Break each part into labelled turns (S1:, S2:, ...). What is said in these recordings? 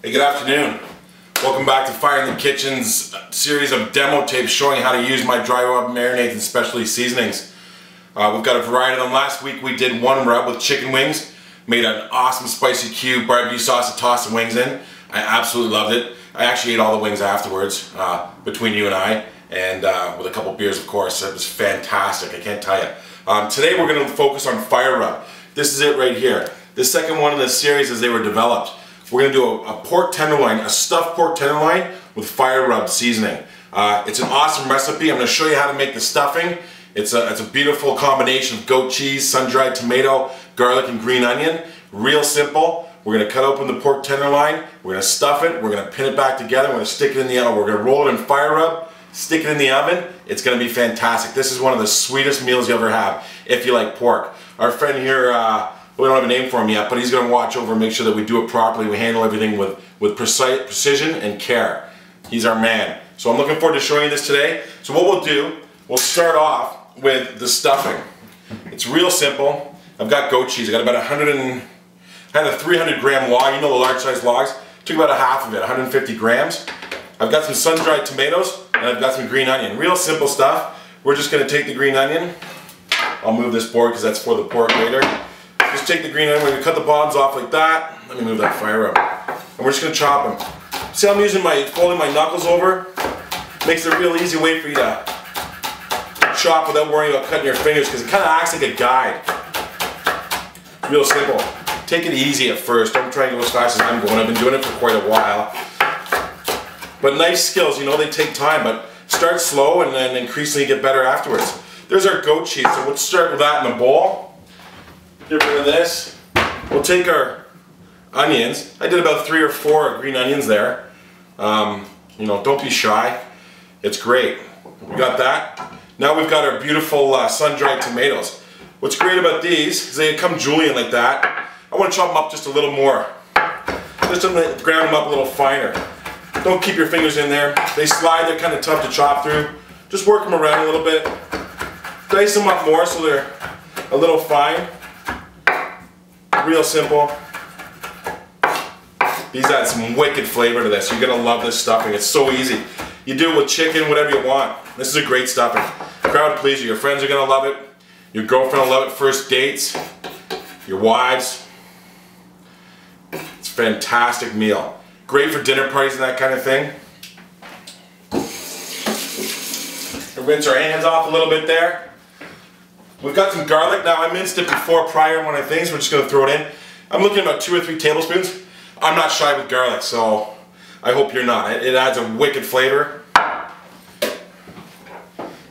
S1: Hey, good afternoon. Welcome back to Fire in the Kitchen's series of demo tapes showing how to use my dry rub marinades and specialty seasonings. We've got a variety of them. Last week we did one rub with chicken wings, made an awesome spicy cube barbecue sauce to toss the wings in. I absolutely loved it. I actually ate all the wings afterwards, between you and I, and with a couple beers, of course. It was fantastic, I can't tell you. Today we're going to focus on fire rub. This is it right here. The second one in this series as they were developed. We're going to do a pork tenderloin, a stuffed pork tenderloin with fire rub seasoning. It's an awesome recipe. I'm going to show you how to make the stuffing. It's a beautiful combination of goat cheese, sun-dried tomato, garlic, and green onion. Real simple. We're going to cut open the pork tenderloin. We're going to stuff it. We're going to pin it back together. We're going to stick it in the oven. We're going to roll it in fire rub, stick it in the oven. It's going to be fantastic. This is one of the sweetest meals you'll ever have if you like pork. Our friend here, we don't have a name for him yet, but he's going to watch over and make sure that we do it properly. We handle everything with precision and care. He's our man. So I'm looking forward to showing you this today. So what we'll do, we'll start off with the stuffing. It's real simple. I've got goat cheese. I got about I had a 300 gram log, you know the large size logs. Took about a half of it, 150 grams. I've got some sun-dried tomatoes and I've got some green onion. Real simple stuff. We're just going to take the green onion. I'll move this board because that's for the pork later. Just take the green onion, we're going to cut the bottoms off like that. Let me move that fire up. And we're just going to chop them. See, I'm folding my knuckles over. Makes it a real easy way for you to chop without worrying about cutting your fingers because it kind of acts like a guide. Real simple. Take it easy at first. Don't try and go as fast as I'm going. I've been doing it for quite a while. But nice skills, you know, they take time. But start slow and then increasingly get better afterwards. There's our goat cheese. So we'll start with that in a bowl. Get rid of this. We'll take our onions. I did about 3 or 4 green onions there. You know, don't be shy. It's great. We got that. Now we've got our beautiful sun-dried tomatoes. What's great about these is they come julienne like that. I want to chop them up just a little more. Just to ground them up a little finer. Don't keep your fingers in there. They slide, they're kind of tough to chop through. Just work them around a little bit. Dice them up more so they're a little fine. Real simple. These add some wicked flavor to this. You're going to love this stuffing. It's so easy. You do it with chicken, whatever you want. This is a great stuffing. Crowd pleaser. Your friends are going to love it. Your girlfriend will love it. First dates. Your wives. It's a fantastic meal. Great for dinner parties and that kind of thing. We'll rinse our hands off a little bit there. We've got some garlic. Now I minced it before prior one of the things. We're just going to throw it in. I'm looking at about 2 or 3 tablespoons. I'm not shy with garlic, so I hope you're not. It adds a wicked flavor.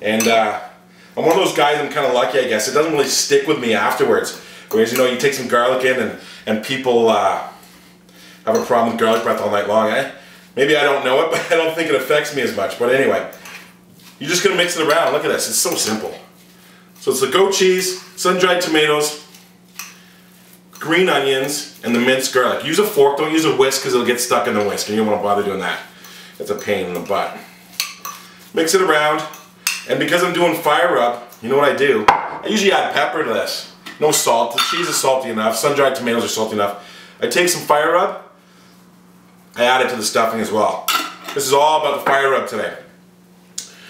S1: And I'm one of those guys, I'm kind of lucky I guess. It doesn't really stick with me afterwards. Whereas, you know, you take some garlic in and people have a problem with garlic breath all night long. Maybe I don't know it, but I don't think it affects me as much. But anyway, you're just going to mix it around. Look at this. It's so simple. So it's the goat cheese, sun-dried tomatoes, green onions, and the minced garlic. Use a fork, don't use a whisk because it'll get stuck in the whisk and you don't want to bother doing that. That's a pain in the butt. Mix it around, and because I'm doing fire rub, you know what I do? I usually add pepper to this. No salt. The cheese is salty enough, sun-dried tomatoes are salty enough. I take some fire rub, I add it to the stuffing as well. This is all about the fire rub today.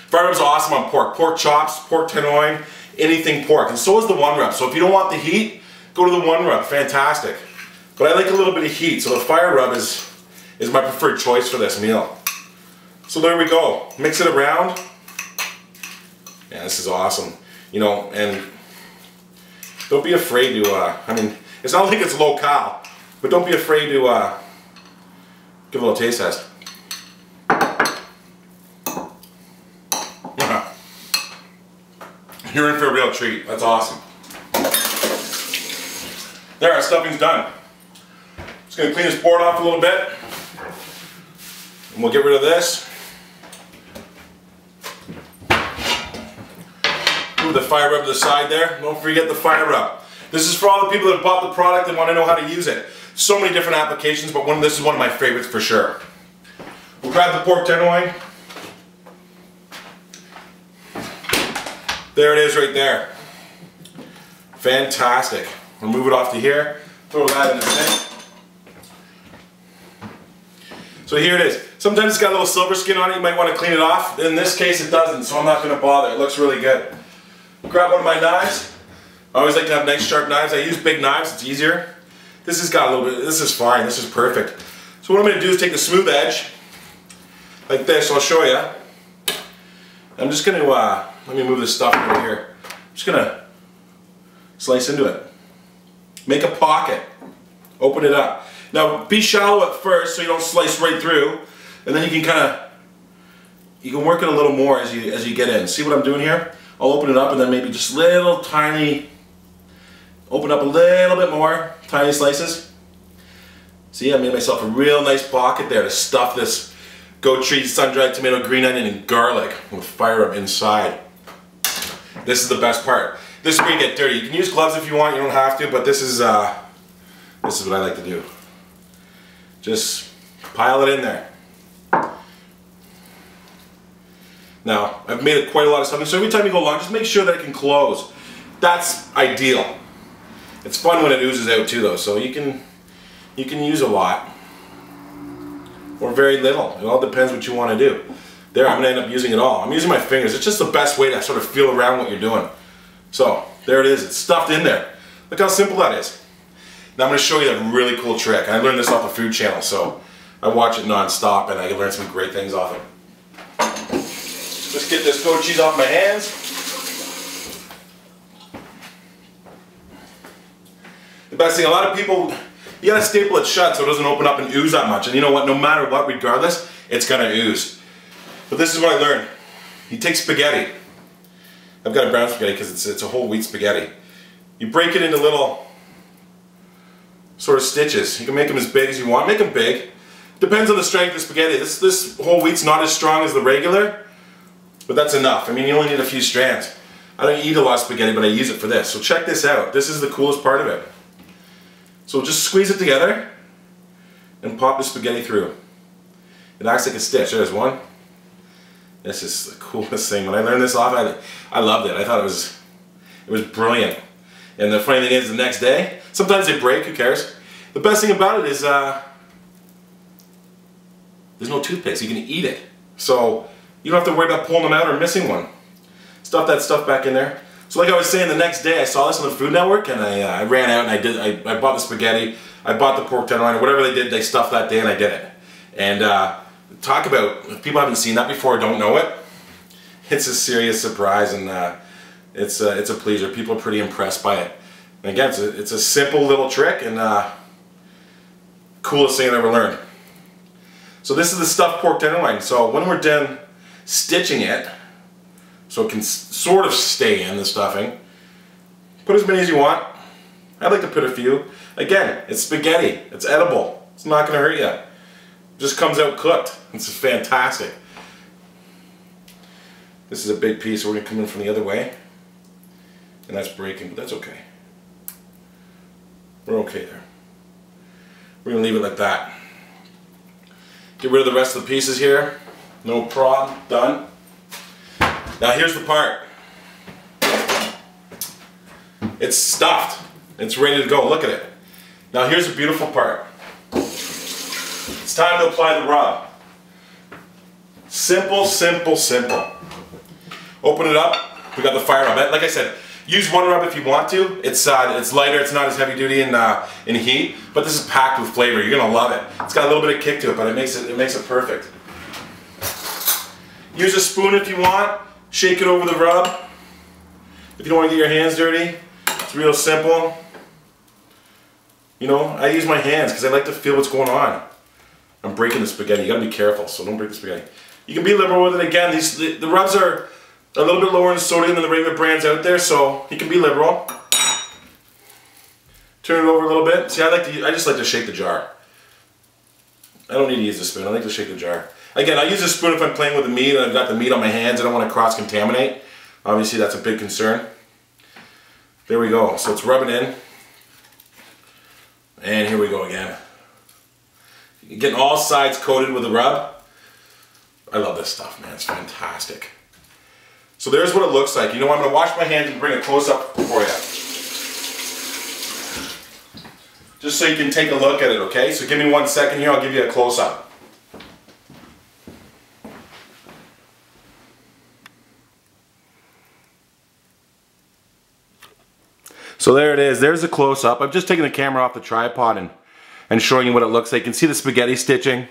S1: Fire rub is awesome on pork. Pork chops, pork tenderloin, anything pork. And so is the one rub. So if you don't want the heat, go to the one rub. Fantastic. But I like a little bit of heat, so the fire rub is my preferred choice for this meal. So there we go. Mix it around. Yeah, this is awesome. You know, and don't be afraid to, I mean, it's not like it's low-cal, but don't be afraid to give a little taste test. You're in for a real treat. That's awesome. There, our stuffing's done. Just going to clean this board off a little bit. And we'll get rid of this. Move the fire rub to the side there. Don't forget the fire rub. This is for all the people that have bought the product and want to know how to use it. So many different applications, but this is one of my favorites for sure. We'll grab the pork tenderloin. There it is right there. Fantastic. We'll move it off to here. Throw that in the sink. So here it is. Sometimes it's got a little silver skin on it, you might want to clean it off. In this case it doesn't, so I'm not going to bother. It looks really good. Grab one of my knives. I always like to have nice sharp knives. I use big knives, it's easier. This has got a little bit, this is fine, this is perfect. So what I'm going to do is take the smooth edge, like this, I'll show you. I'm just going to, let me move this stuff over here. I'm just going to slice into it. Make a pocket. Open it up. Now be shallow at first so you don't slice right through, and then you can you can work it a little more as you get in. See what I'm doing here? I'll open it up and then maybe just little tiny, open up a little bit more, tiny slices. See, I made myself a real nice pocket there to stuff this goat cheese, sun-dried tomato, green onion, and garlic with fire up inside. This is the best part. This is where you get dirty. You can use gloves if you want, you don't have to, but this is what I like to do. Just pile it in there. Now, I've made it quite a lot of stuffing, so every time you go along, just make sure that it can close. That's ideal. It's fun when it oozes out too though, so you can use a lot. Or very little. It all depends what you want to do. There, I'm going to end up using it all. I'm using my fingers. It's just the best way to sort of feel around what you're doing. So, there it is. It's stuffed in there. Look how simple that is. Now I'm going to show you a really cool trick. I learned this off the Food Channel, so I watch it non-stop and I can learn some great things off it. Just get this goat cheese off my hands. The best thing, a lot of people, you gotta staple it shut so it doesn't open up and ooze that much. And you know what, no matter what, regardless, it's gonna ooze. But this is what I learned. You take spaghetti. I've got a brown spaghetti because it's a whole wheat spaghetti. You break it into little sort of stitches. You can make them as big as you want. Make them big. Depends on the strength of the spaghetti. This whole wheat's not as strong as the regular, but that's enough. I mean, you only need a few strands. I don't eat a lot of spaghetti, but I use it for this. So check this out. This is the coolest part of it. So just squeeze it together and pop the spaghetti through. It acts like a stitch. There's one. This is the coolest thing. When I learned this off, I loved it. I thought it was brilliant. And the funny thing is, the next day, sometimes they break, who cares? The best thing about it is there's no toothpicks. You can eat it. So you don't have to worry about pulling them out or missing one. Stuff that stuff back in there. So like I was saying, the next day I saw this on the Food Network and I ran out and I bought the spaghetti, I bought the pork tenderloin, or whatever they did, they stuffed that day and I did it. And talk about, if people haven't seen that before or don't know it, it's a serious surprise and it's a pleaser. People are pretty impressed by it. And again, it's a simple little trick and coolest thing I've ever learned. So this is the stuffed pork tenderloin. So when we're done stitching it, so it can sort of stay in the stuffing, put as many as you want. I'd like to put a few. Again, it's spaghetti. It's edible. It's not going to hurt you. It just comes out cooked. It's fantastic. This is a big piece, so we're going to come in from the other way. And that's breaking, but that's okay. We're okay there. We're going to leave it like that. Get rid of the rest of the pieces here. No problem. Done. Now here's the part. It's stuffed. It's ready to go. Look at it. Now here's the beautiful part. It's time to apply the rub. Simple, simple, simple. Open it up. We got the fire rub. Like I said, use one rub if you want to. It's lighter. It's not as heavy duty in heat, but this is packed with flavor. You're gonna love it. It's got a little bit of kick to it, but it makes it perfect. Use a spoon if you want. Shake it over the rub. If you don't want to get your hands dirty, it's real simple. You know, I use my hands because I like to feel what's going on. I'm breaking the spaghetti. You gotta be careful, so don't break the spaghetti. You can be liberal with it. Again, the rubs are a little bit lower in sodium than the regular brands out there, so you can be liberal. Turn it over a little bit. See, I just like to shake the jar. I don't need to use the spoon. I like to shake the jar. Again, I use a spoon if I'm playing with the meat and I've got the meat on my hands. I don't want to cross-contaminate. Obviously, that's a big concern. There we go. So it's rubbing in. And here we go again. Getting all sides coated with the rub. I love this stuff, man. It's fantastic. So there's what it looks like. You know what? I'm going to wash my hands and bring a close-up for you. Just so you can take a look at it, okay? So give me 1 second here. I'll give you a close-up. So there it is. There's a close-up. I've just taken the camera off the tripod and showing you what it looks like. You can see the spaghetti stitching.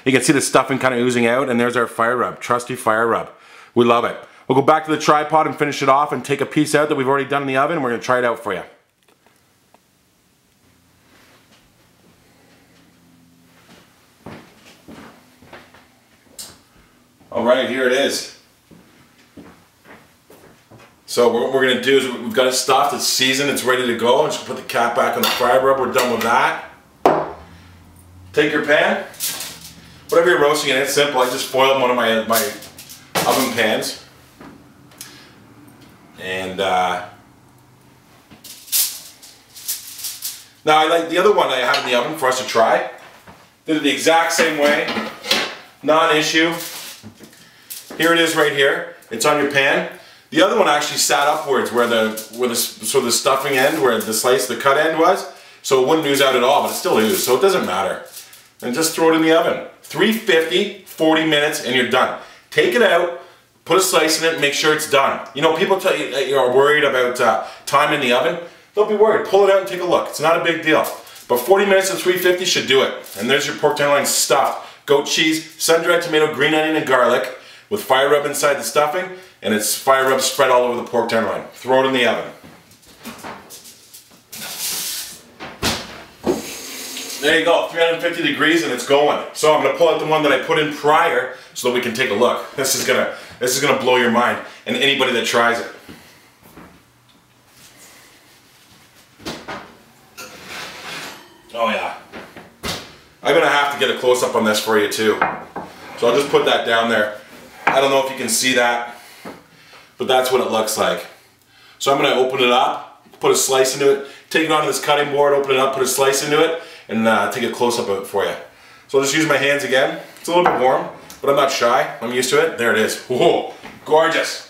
S1: You can see the stuffing kind of oozing out, and there's our fire rub. Trusty fire rub. We love it. We'll go back to the tripod and finish it off and take a piece out that we've already done in the oven. We're going to try it out for you. Alright, here it is. So what we're going to do is we've got it stuffed, it's seasoned, it's ready to go. I'm just going to put the cap back on the fire rub. We're done with that. Take your pan. Whatever you're roasting in, it's simple. I just foiled one of my oven pans. And now I like the other one I have in the oven for us to try. Did it the exact same way. Non-issue. Here it is right here. It's on your pan. The other one actually sat upwards where the stuffing end, where the cut end was, so it wouldn't ooze out at all, but it still oozed, so it doesn't matter. And just throw it in the oven. 350, 40 minutes, and you're done. Take it out, put a slice in it, and make sure it's done. You know, people tell you that you're worried about time in the oven. Don't be worried. Pull it out and take a look. It's not a big deal. But 40 minutes at 350 should do it. And there's your pork tenderloin stuffed. Goat cheese, sun-dried tomato, green onion, and garlic with fire rub inside the stuffing, and it's fire rub spread all over the pork tenderloin. Throw it in the oven. There you go, 350 degrees and it's going. So I'm gonna pull out the one that I put in prior so that we can take a look. This is gonna blow your mind, and anybody that tries it. Oh yeah. I'm gonna have to get a close-up on this for you too. So I'll just put that down there. I don't know if you can see that, but that's what it looks like. So I'm going to open it up, put a slice into it, take it onto this cutting board, open it up, put a slice into it, and take a close-up of it for you. So I'll just use my hands again. It's a little bit warm, but I'm not shy. I'm used to it. There it is. Whoa, gorgeous.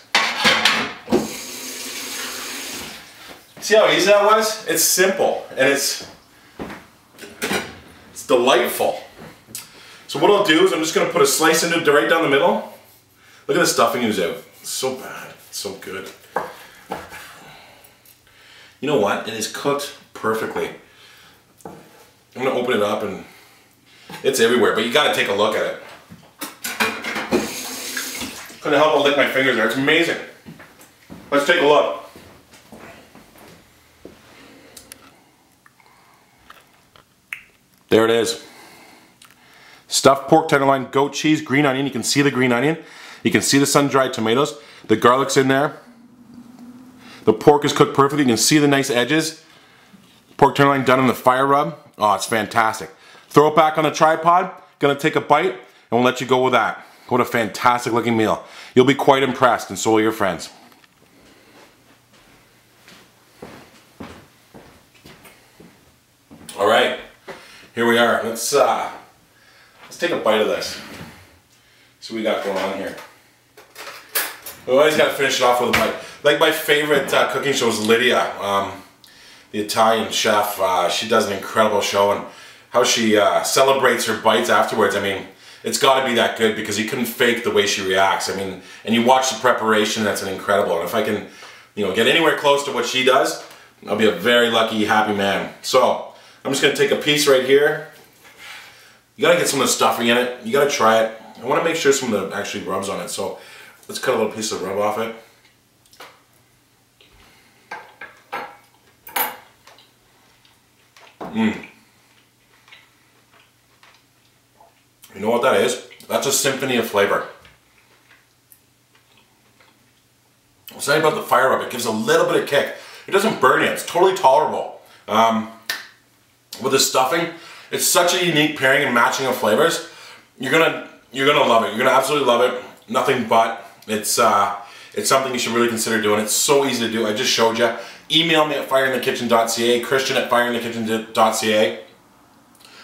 S1: See how easy that was? It's simple, and it's delightful. So what I'll do is I'm just going to put a slice into it right down the middle. Look at the stuffing ooze out. It's so bad. It's so good. You know what? It is cooked perfectly. I'm going to open it up and it's everywhere, but you got to take a look at it. Couldn't help but lick my fingers there. It's amazing. Let's take a look. There it is. Stuffed pork tenderloin, goat cheese, green onion. You can see the green onion. You can see the sun-dried tomatoes. The garlic's in there. The pork is cooked perfectly. You can see the nice edges. Pork tenderloin done in the fire rub. Oh, it's fantastic. Throw it back on the tripod. Gonna take a bite, and we'll let you go with that. What a fantastic looking meal. You'll be quite impressed, and so will your friends. All right, here we are. Let's take a bite of this. See what we got going on here. We always got to finish it off with a bite. Like my favorite cooking show is Lydia, the Italian chef. She does an incredible show, and how she celebrates her bites afterwards. I mean, it's got to be that good because you couldn't fake the way she reacts. I mean, and you watch the preparation, that's an incredible. And if I can, you know, get anywhere close to what she does, I'll be a very lucky, happy man. So I'm just going to take a piece right here. You got to get some of the stuffing in it. You got to try it. I want to make sure some of the actually rubs on it. So let's cut a little piece of rub off it. You know what that is? That's a symphony of flavor. I'll say about the fire rub, it gives a little bit of kick. It doesn't burn you, it's totally tolerable. With the stuffing, it's such a unique pairing and matching of flavors. You're gonna love it. You're gonna absolutely love it. Nothing but. It's something you should really consider doing. It's so easy to do. I just showed you. Email me at fireinthekitchen.ca, Christian@fireinthekitchen.ca.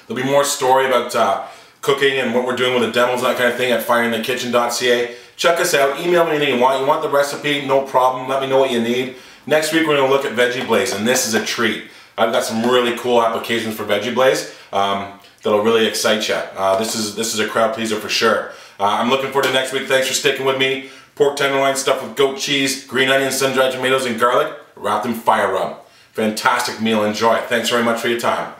S1: There'll be more story about cooking and what we're doing with the demos and that kind of thing at fireinthekitchen.ca. Check us out. Email me anything you want. You want the recipe? No problem. Let me know what you need. Next week we're going to look at Veggie Blaze, and this is a treat. I've got some really cool applications for Veggie Blaze that'll really excite you. This is a crowd pleaser for sure. I'm looking forward to next week. Thanks for sticking with me. Pork tenderloin stuffed with goat cheese, green onions, sun-dried tomatoes, and garlic, wrapped in fire rub. Fantastic meal. Enjoy. Thanks very much for your time.